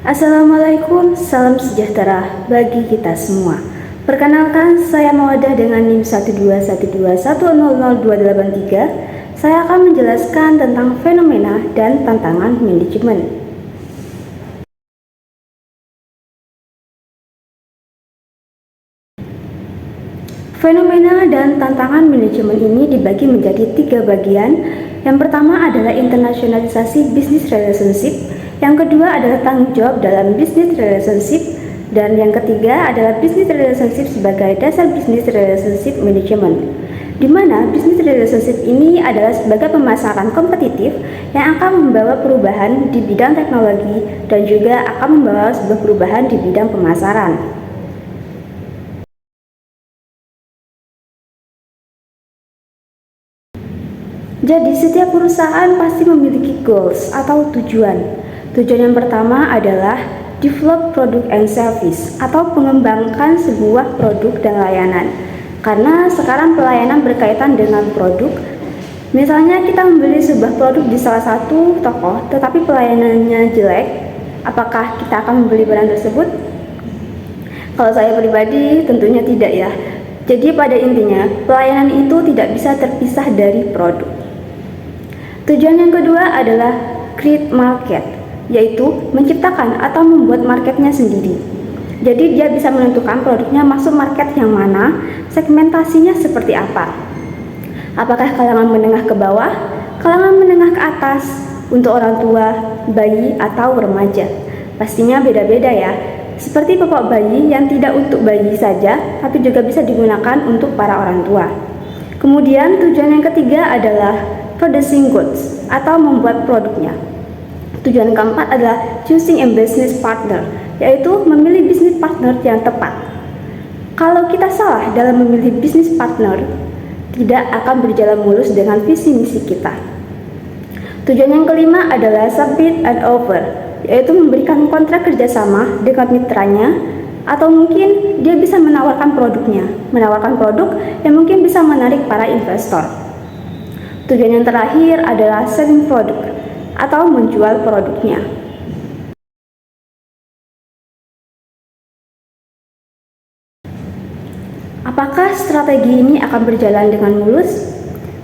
Assalamualaikum, salam sejahtera bagi kita semua. Perkenalkan, saya Mawadah dengan NIM 12121000283. Saya akan menjelaskan tentang fenomena dan tantangan manajemen. Fenomena dan tantangan manajemen ini dibagi menjadi 3 bagian. Yang pertama adalah internasionalisasi business relationship, yang kedua adalah tanggung jawab dalam business relationship, dan yang ketiga adalah business relationship sebagai dasar business relationship management, di mana business relationship ini adalah sebagai pemasaran kompetitif yang akan membawa perubahan di bidang teknologi dan juga akan membawa sebuah perubahan di bidang pemasaran. Jadi setiap perusahaan pasti memiliki goals atau tujuan. Tujuan yang pertama adalah develop product and service atau mengembangkan sebuah produk dan layanan. Karena sekarang pelayanan berkaitan dengan produk. Misalnya kita membeli sebuah produk di salah satu toko tetapi pelayanannya jelek, apakah kita akan membeli barang tersebut? Kalau saya pribadi tentunya tidak ya. Jadi pada intinya pelayanan itu tidak bisa terpisah dari produk. Tujuan yang kedua adalah create market, yaitu menciptakan atau membuat marketnya sendiri. Jadi dia bisa menentukan produknya masuk market yang mana, segmentasinya seperti apa. Apakah kalangan menengah ke bawah, kalangan menengah ke atas, untuk orang tua, bayi, atau remaja. Pastinya beda-beda ya. Seperti popok bayi yang tidak untuk bayi saja, tapi juga bisa digunakan untuk para orang tua. Kemudian tujuan yang ketiga adalah producing goods atau membuat produknya. Tujuan keempat adalah choosing a business partner, yaitu memilih bisnis partner yang tepat. Kalau kita salah dalam memilih bisnis partner, tidak akan berjalan mulus dengan visi misi kita. Tujuan yang kelima adalah submit and offer, yaitu memberikan kontrak kerjasama dengan mitranya, atau mungkin dia bisa menawarkan produknya, menawarkan produk yang mungkin bisa menarik para investor. Tujuan yang terakhir adalah selling product atau menjual produknya. Apakah strategi ini akan berjalan dengan mulus?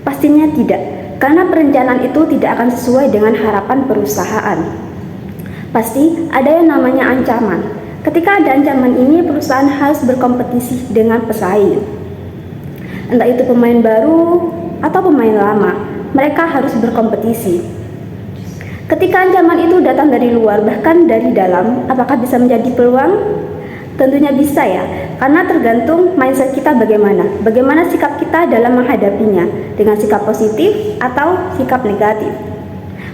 Pastinya tidak, karena perencanaan itu tidak akan sesuai dengan harapan perusahaan. Pasti ada yang namanya ancaman. Ketika ada ancaman ini, perusahaan harus berkompetisi dengan pesaing. Entah itu pemain baru atau pemain lama, mereka harus berkompetisi. Ketika ancaman itu datang dari luar, bahkan dari dalam, apakah bisa menjadi peluang? Tentunya bisa ya, karena tergantung mindset kita bagaimana sikap kita dalam menghadapinya, dengan sikap positif atau sikap negatif.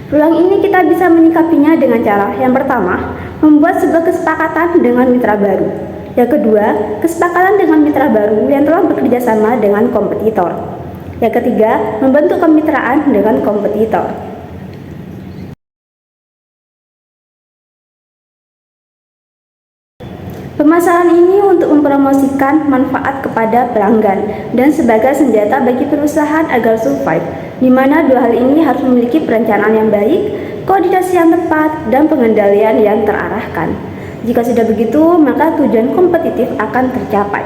Peluang ini kita bisa menyikapinya dengan cara yang pertama, membuat sebuah kesepakatan dengan mitra baru. Yang kedua, kesepakatan dengan mitra baru yang telah bekerja sama dengan kompetitor. Yang ketiga, membentuk kemitraan dengan kompetitor. Pemasaran ini untuk mempromosikan manfaat kepada pelanggan dan sebagai senjata bagi perusahaan agar survive, di mana dua hal ini harus memiliki perencanaan yang baik, koordinasi yang tepat, dan pengendalian yang terarahkan. Jika sudah begitu, maka tujuan kompetitif akan tercapai.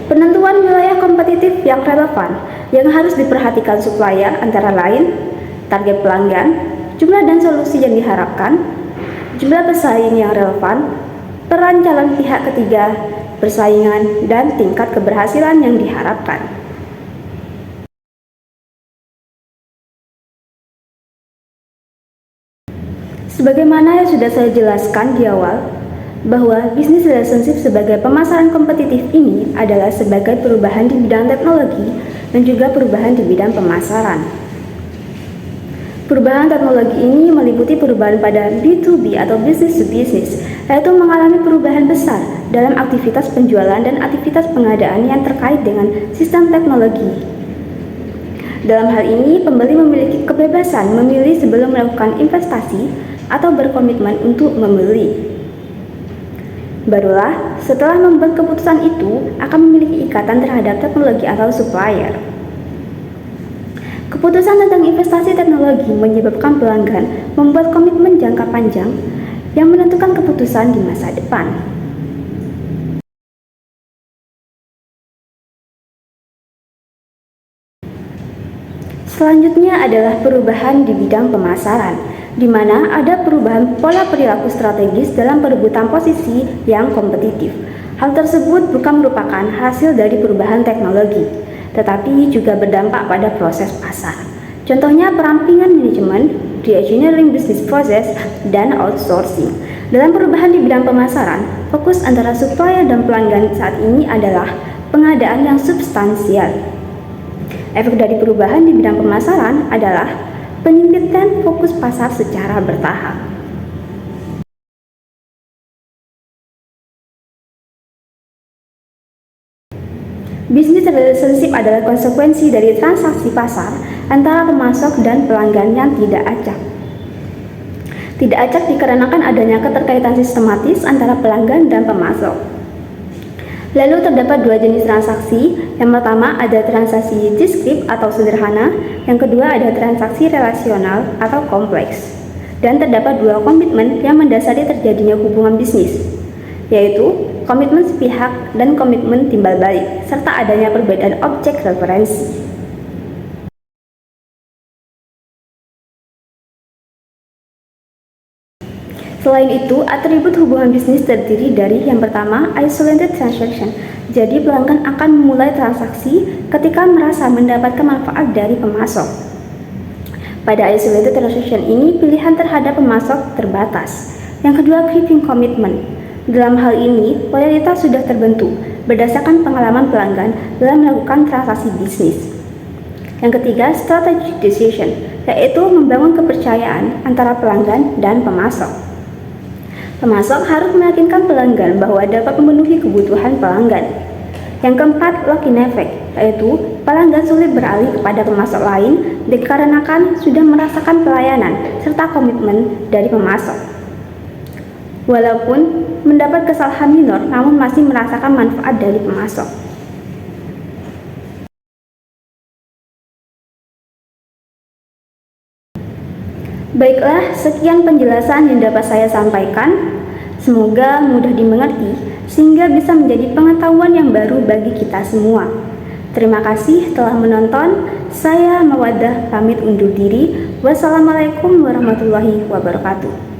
Penentuan wilayah kompetitif yang relevan yang harus diperhatikan supplier antara lain target pelanggan, jumlah dan solusi yang diharapkan, jumlah pesaing yang relevan, peran calon pihak ketiga, persaingan, dan tingkat keberhasilan yang diharapkan. Sebagaimana yang sudah saya jelaskan di awal, bahwa business relationship sebagai pemasaran kompetitif ini adalah sebagai perubahan di bidang teknologi dan juga perubahan di bidang pemasaran. Perubahan teknologi ini meliputi perubahan pada B2B atau business to business, yaitu mengalami perubahan besar dalam aktivitas penjualan dan aktivitas pengadaan yang terkait dengan sistem teknologi. Dalam hal ini, pembeli memiliki kebebasan memilih sebelum melakukan investasi atau berkomitmen untuk membeli. Barulah setelah membuat keputusan itu akan memiliki ikatan terhadap teknologi atau supplier. Keputusan tentang investasi teknologi menyebabkan pelanggan membuat komitmen jangka panjang yang menentukan keputusan di masa depan. Selanjutnya adalah perubahan di bidang pemasaran, di mana ada perubahan pola perilaku strategis dalam perebutan posisi yang kompetitif. Hal tersebut bukan merupakan hasil dari perubahan teknologi, tetapi juga berdampak pada proses pasar. Contohnya perampingan manajemen, re-engineering business process, dan outsourcing. Dalam perubahan di bidang pemasaran, fokus antara supplier dan pelanggan saat ini adalah pengadaan yang substansial. Efek dari perubahan di bidang pemasaran adalah penyempitan fokus pasar secara bertahap. Business relationship adalah konsekuensi dari transaksi pasar antara pemasok dan pelanggan yang tidak acak. Tidak acak dikarenakan adanya keterkaitan sistematis antara pelanggan dan pemasok. Lalu terdapat dua jenis transaksi. Yang pertama ada transaksi diskrit atau sederhana, yang kedua ada transaksi relasional atau kompleks. Dan terdapat dua komitmen yang mendasari terjadinya hubungan bisnis, yaitu komitmen sepihak dan komitmen timbal balik, serta adanya perbedaan objek referensi. Selain itu, atribut hubungan bisnis terdiri dari yang pertama, isolated transaction. Jadi, pelanggan akan memulai transaksi ketika merasa mendapatkan manfaat dari pemasok. Pada isolated transaction ini, pilihan terhadap pemasok terbatas. Yang kedua, creeping commitment. Dalam hal ini, loyalitas sudah terbentuk berdasarkan pengalaman pelanggan dalam melakukan transaksi bisnis. Yang ketiga, strategic decision, yaitu membangun kepercayaan antara pelanggan dan pemasok. Pemasok harus meyakinkan pelanggan bahwa dapat memenuhi kebutuhan pelanggan. Yang keempat, lock-in effect, yaitu pelanggan sulit beralih kepada pemasok lain dikarenakan sudah merasakan pelayanan serta komitmen dari pemasok. Walaupun mendapat kesalahan minor, namun masih merasakan manfaat dari pemasok. Baiklah, sekian penjelasan yang dapat saya sampaikan. Semoga mudah dimengerti, sehingga bisa menjadi pengetahuan yang baru bagi kita semua. Terima kasih telah menonton. Saya Mawaddah pamit undur diri. Wassalamualaikum warahmatullahi wabarakatuh.